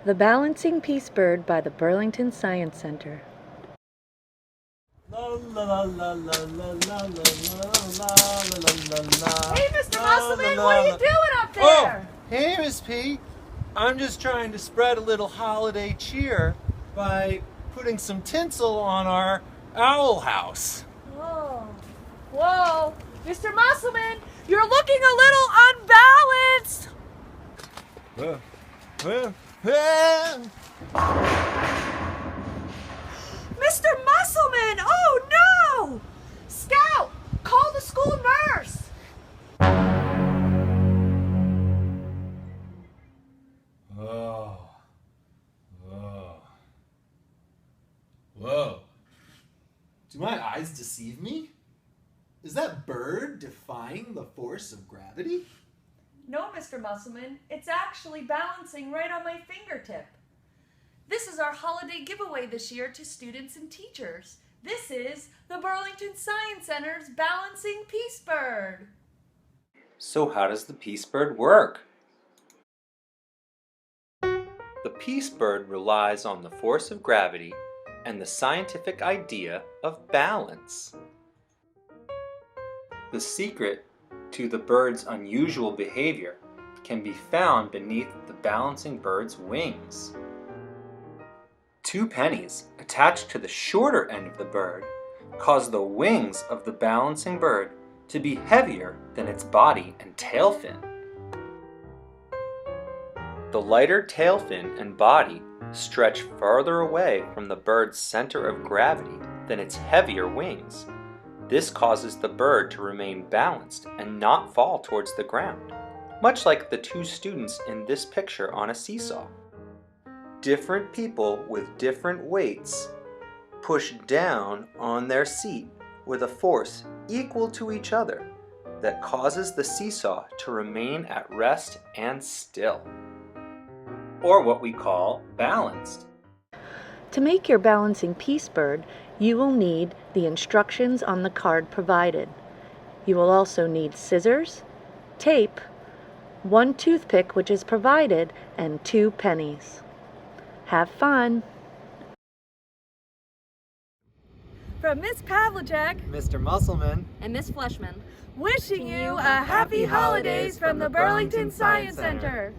The Balancing Peace Bird by the Burlington Science Center. La la la la la la la la la la. Hey, Mr. Musselman, what are you doing up there? Oh, hey, Miss P. I'm just trying to spread a little holiday cheer by putting some tinsel on our owl house. Whoa, Mr. Musselman, you're looking a little unbalanced. Mr. Musselman, oh no! Scout, call the school nurse. Whoa. Do my eyes deceive me? Is that bird defying the force of gravity? No, Mr. Musselman, it's actually balancing right on my fingertip. This is our holiday giveaway this year to students and teachers. This is the Burlington Science Center's Balancing Peace Bird. So how does the Peace Bird work? The Peace Bird relies on the force of gravity and the scientific idea of balance. The secret to the bird's unusual behavior can be found beneath the balancing bird's wings. 2 pennies attached to the shorter end of the bird cause the wings of the balancing bird to be heavier than its body and tail fin. The lighter tail fin and body stretch farther away from the bird's center of gravity than its heavier wings. This causes the bird to remain balanced and not fall towards the ground, much like the 2 students in this picture on a seesaw. Different people with different weights push down on their seat with a force equal to each other that causes the seesaw to remain at rest and still, or what we call balanced. To make your Balancing Peace Bird, you will need the instructions on the card provided. You will also need scissors, tape, 1 toothpick which is provided, and 2 pennies. Have fun! From Miss Pavlicek Mr. Musselman. And Miss Fleshman. wishing you a happy holidays from the Burlington Science Center.